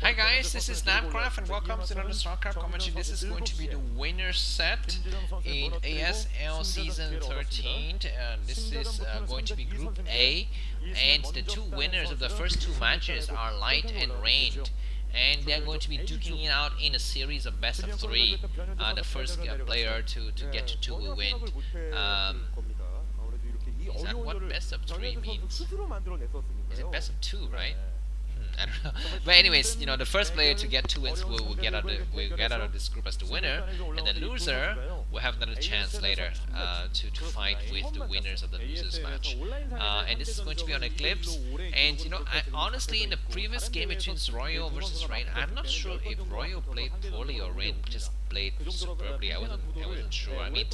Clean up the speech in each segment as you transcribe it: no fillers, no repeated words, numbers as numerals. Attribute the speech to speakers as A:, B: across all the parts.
A: Hi guys, this is Starcraft and welcome to another Starcraft commentary. This is going to be the winner set in ASL Season 13. This is going to be Group A, and the two winners of the first two matches are Light and Rain. And they're going to be duking it out in a series of best of three. The first player to get to two will win. Is that what best of three means? Is it best of two, right? I don't know. But anyways, you know, the first player to get 2 wins will get out of this group as the winner, and the loser will have another chance later to fight with the winners of the losers match. And this is going to be on Eclipse. And you know, honestly, in the previous game between Royal versus Rain, I'm not sure if Royal played poorly or Rain just played superbly. I wasn't sure. I mean,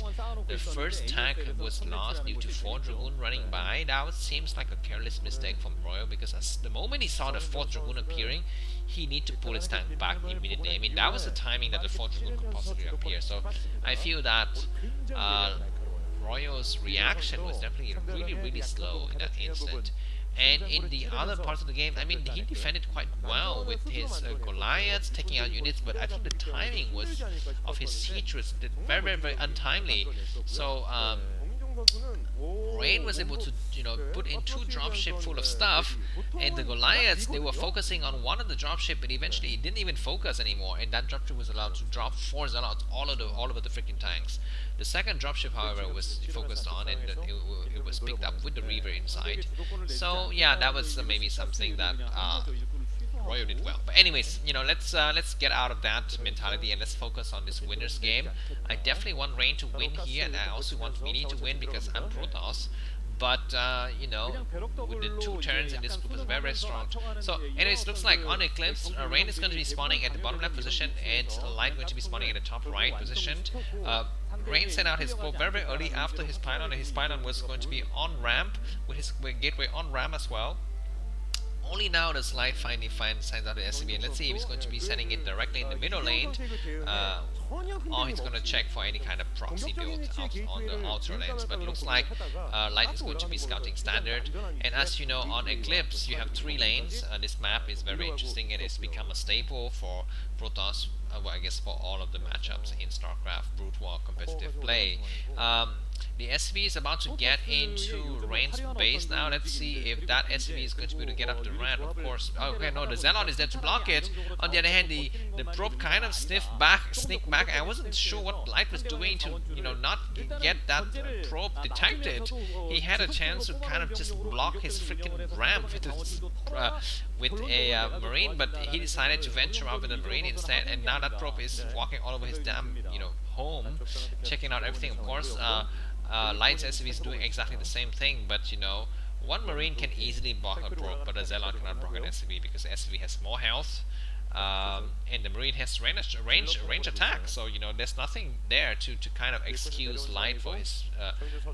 A: the first tag was lost due to 4 Dragoon running by. That seems like a careless mistake from Royal, because as the moment he saw the 4th Dragoon appearing, he need to pull his tank back immediately. I mean, that was the timing that the 4th Dragoon could possibly appear. So I feel that Royal's reaction was definitely really slow in that instant. And in the other parts of the game, I mean, he defended quite well with his Goliaths taking out units, but I think the timing of his siege was very untimely. So Rain was able to, you know, put in 2 dropship full of stuff, and the Goliaths, they were focusing on one of the dropship, but eventually it didn't even focus anymore, and that dropship was allowed to drop 4 Zealots all over the freaking tanks. The second dropship, however, was focused on, and it was picked up with the Reaver inside. So yeah, that was maybe something that Royal did well. But anyways, you know, let's get out of that mentality and let's focus on this winner's game. I definitely want Rain to win here, and I also want Mini to win because I'm Protoss. But you know, with the 2 turns in this group is very strong. So anyways, looks like on Eclipse, Rain is going to be spawning at the bottom left position, and Light going to be spawning at the top right position. Rain sent out his probe very early after his pylon, and his pylon was going to be on ramp with his gateway on ramp as well. Only now does Light finally sends out the SCV, and let's see if he's going to be sending it directly in the middle lane, or he's going to check for any kind of proxy build on the outer lanes. But it looks like Light is going to be scouting standard, and as you know, on Eclipse you have 3 lanes. This map is very interesting, and it's become a staple for Protoss, well, I guess for all of the matchups in Starcraft broodwar competitive play. The SCV is about to get into Rain's base now. Let's see if that SCV is going to be able to get up the ramp. Of course, okay, no, the Zealot is there to block it. On the other hand, the probe kind of sneaked back. I wasn't sure what Light was doing to, you know, not get that probe detected. He had a chance to kind of just block his freaking ramp with a Marine, but he decided to venture out with a Marine instead, and now that probe is walking all over his damn, you know, home, checking out everything. Of course, Light's SCV is doing exactly the same thing, but you know, one Marine can easily block a probe, but a Zealot cannot block an SCV because the SCV has more health, and the Marine has range attack. So you know, there's nothing there to kind of excuse Light for his,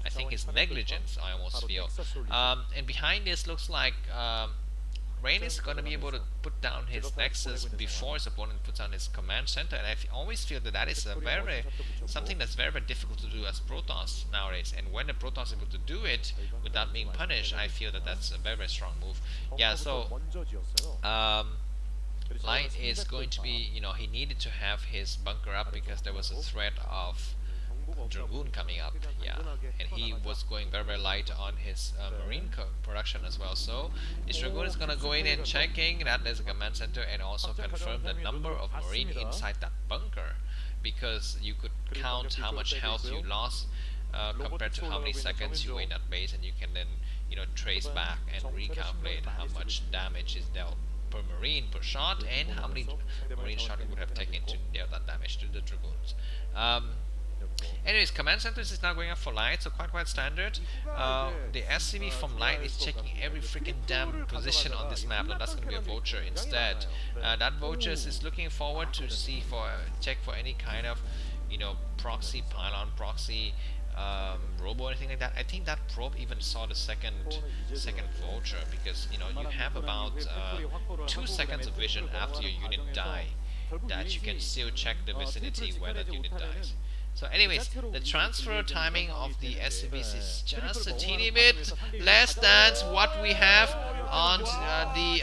A: I think, his negligence. I almost feel. And behind this looks like Rain is going to be able to put down his Nexus before his opponent puts on his command center, and I always feel that is something that's very difficult to do as Protoss nowadays. And when the Protoss is able to do it without being punished, I feel that that's a very strong move. Yeah, so Light is going to be, you know, he needed to have his bunker up because there was a threat of Dragoon coming up, yeah, and he was going very light on his Marine production as well. So this Dragoon is gonna go in and checking that there's a command center, and also confirm the number of Marine inside that bunker, because you could count how much health you lost compared to how many seconds you were in that base, and you can then, you know, trace back and recalculate how much damage is dealt per Marine per shot, and how many Marine shot it would have taken to deal that damage to the Dragoons. Anyways, command centers is now going up for Light, so quite standard. The SCV from Light is checking every freaking damn position on this map, and that's going to be a Vulture instead. That Vulture is looking forward to check for any kind of, you know, proxy pylon, proxy robo, anything like that. I think that probe even saw the second Vulture, because you know, you have about 2 seconds of vision after your unit die that you can still check the vicinity where that unit dies. So anyways, the transfer timing of the SCVs is just a teeny bit less than what we have on the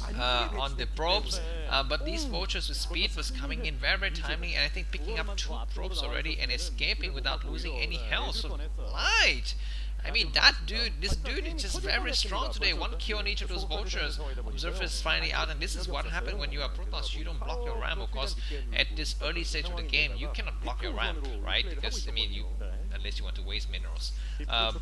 A: on the probes, but these vultures with speed was coming in very timely, and I think picking up 2 probes already and escaping without losing any health. So light. I mean, this dude is just very strong today. 1 kill on each of those vultures. Observer is finally out, and this is what happened when you are Protoss. You don't block your ramp. Of course, at this early stage of the game, you cannot block your ramp, right? Because, I mean, unless you want to waste minerals.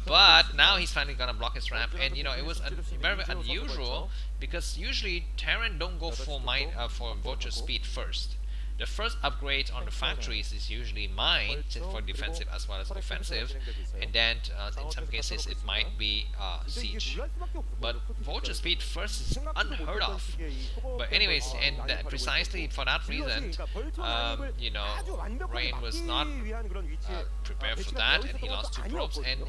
A: But now he's finally gonna block his ramp, and it was very unusual because usually Terran don't go for for vulture speed first. The first upgrade on the factories is usually mined for defensive as well as offensive, and then in some cases it might be siege. But vulture speed first is unheard of. But anyways, and precisely for that reason, Rain was not prepared for that, and he lost 2 probes, and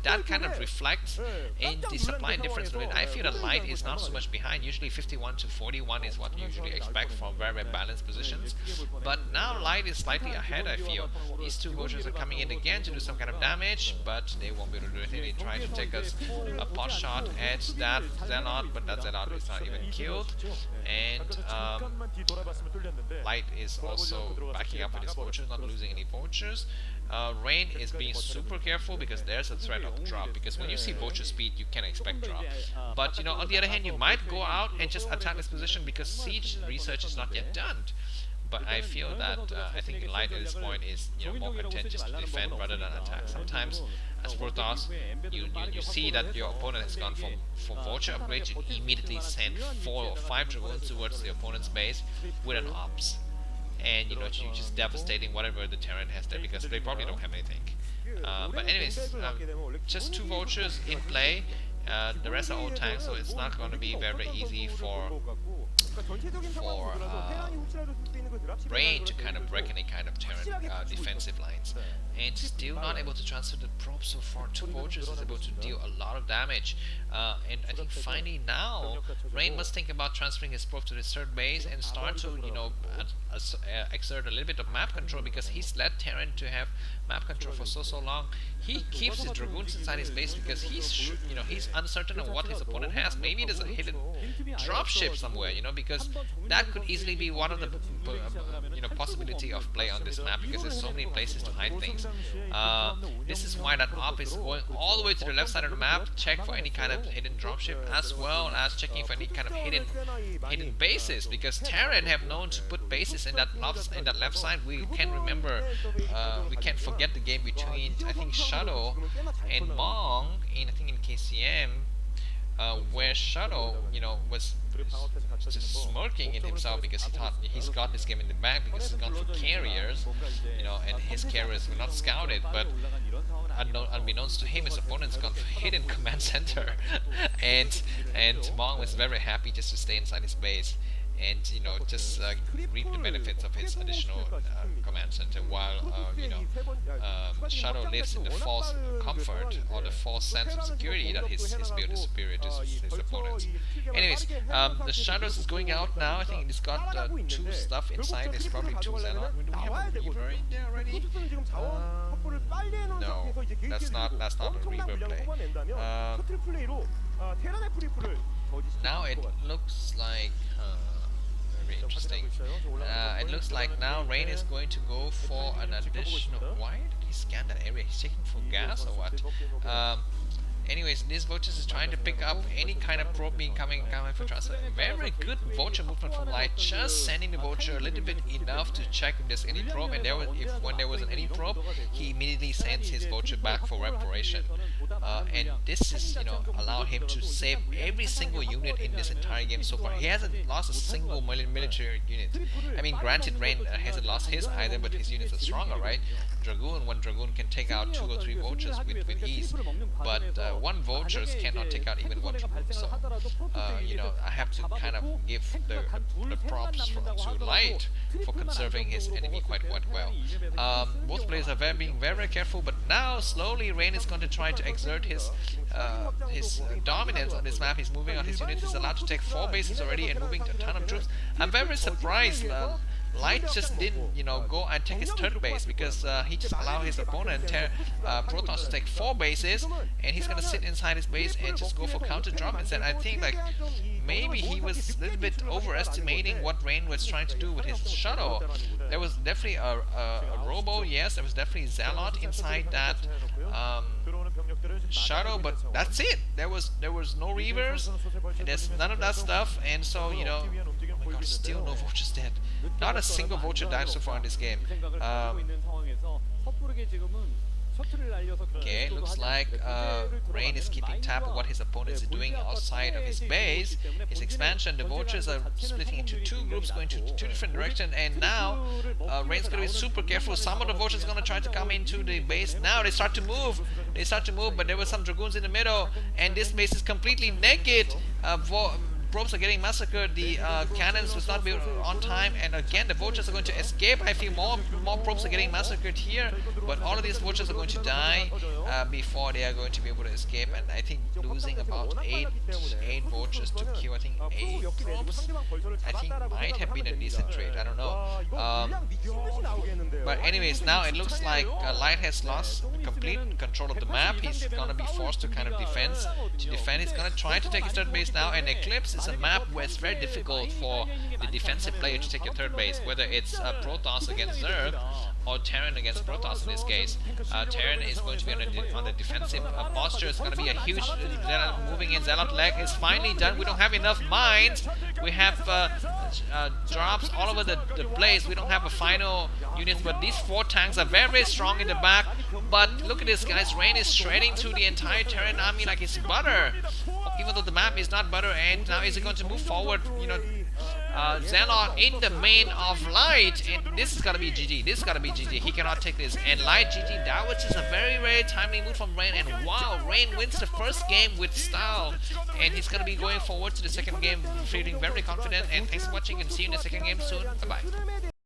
A: that kind of reflects in the supply difference. I feel that Light is not so much behind. Usually 51 to 41 is what you usually expect from very balanced positions. But now Light is slightly ahead, I feel. These 2 vultures are coming in again to do some kind of damage, but they won't be able to do anything. They try to take us a pot shot at that Xenot, but that Xenot is not even killed. And Light is also backing up with his vultures, not losing any vultures. Rain is being super careful because there's a threat of drop, because when you see vulture speed you can expect drop. But on the other hand, you might go out and just attack this position because siege research is not yet done. But I feel that I think Light at this point is more content just to defend rather than attack. Sometimes as Protoss, you see that your opponent has gone for vulture upgrades, you immediately send 4 or 5 dragoons towards the opponent's base with an ops. And you're just devastating whatever the Terran has there, because they probably don't have anything. But anyways, just 2 vultures in play. The rest are all tanks, so it's not going to be very easy for Rain to kind of break any kind of Terran defensive lines. And still not able to transfer the probe so far. 2 vultures is able to deal a lot of damage. And I think finally now, Rain must think about transferring his probe to his third base and start to, exert a little bit of map control, because he's led Terran to have map control for so long. He keeps his dragoons inside his base because he's uncertain of what his opponent has. Maybe there's a hidden dropship somewhere, because that could easily be one of the possibility of play on this map, because there's so many places to hide things. This is why that op is going all the way to the left side of the map, check for any kind of hidden dropship, as well as checking for any kind of hidden bases, because Terran have known to put bases in that left side. We can remember, we can't forget the game between, I think, Shadow and Mong in KCM, where Shadow was just smirking in himself because he thought he's got this game in the bag, because he's gone for carriers, and his carriers were not scouted, but unbeknownst to him, his opponent's gone for hidden command center, and Mong was very happy just to stay inside his base and just reap the benefits of his additional command center, while Shadow lives in the false comfort or the false sense of security that his build is superior to his opponent's. Anyways, the Shadows is going out now. I think it's got 2 stuff inside. There's probably 2 Xenon. Do we have a Reaver in there already? No, that's not a Reaver play. Now it looks like very interesting. It looks like now Rain is going to go for an additional. Why did he scan that area? He's checking for gas or what? Anyways, this vulture is trying to pick up any kind of probe being coming for transfer. Very good vulture movement from Light, just sending the vulture a little bit enough to check if there's any probe, and when there wasn't any probe, he immediately sends his vulture back for reparation. And this is, allowed him to save every single unit in this entire game so far. He hasn't lost a single military unit. I mean, granted, Rain hasn't lost his either, but his units are stronger, right? One Dragoon can take out 2 or 3 vultures with ease, but 1 vulture cannot take out even 1 Dragoon. So, I have to kind of give the props to Light for conserving his enemy quite well. Both players are being very careful, but now slowly Rain is going to try to exert his dominance on this map. He's moving on his units. He's allowed to take 4 bases already and moving a ton of troops. I'm very surprised Light just didn't, go and take his third base because he just allowed his opponent, Protoss, to take 4 bases, and he's gonna sit inside his base and just go for counter drop instead. I think like maybe he was a little bit overestimating what Rain was trying to do with his shuttle. There was definitely a robo, yes, there was definitely Zealot inside that shuttle, but that's it. There was no reavers, and there's none of that stuff, and so oh my god, still no vultures dead. Not a single vulture died so far in this game. Okay, looks like Rain is keeping tab of what his opponent is doing outside of his base. His expansion, the vultures are splitting into 2 groups, going to 2 different directions, and now Rain's going to be super careful. Some of the vultures are going to try to come into the base. Now they start to move. But there were some dragoons in the middle, and this base is completely naked. Probes are getting massacred, the cannons was not built on time, and again the vultures are going to escape. I feel more probes are getting massacred here, but all of these vultures are going to die before they are going to be able to escape, and I think losing about 8 vultures to kill, I think 8 probes, I think might have been a decent trade, I don't know. But anyways, now it looks like Light has lost complete control of the map. He's gonna be forced to kind of defend. He's gonna try to take his third base now, and Eclipse is a map where it's very difficult for the defensive player to take your third base, whether it's Protoss against Zerg or Terran against Protoss in this case. Terran is going to be on the defensive posture. It's going to be a huge moving in. Zealot leg is finally done. We don't have enough mines. We have drops all over the place. We don't have a final unit, but these 4 tanks are very, very strong in the back. But look at this, guys. Rain is shredding through the entire Terran army like it's butter, even though the map is not butter. And now is it going to move forward? Zealot in the main of Light, and this is gonna be GG. This is gonna be GG. He cannot take this, and Light GG. That was just a very, very timely move from Rain, and wow, Rain wins the first game with style, and he's gonna be going forward to the second game feeling very confident. And thanks for watching, and see you in the second game soon. Bye bye.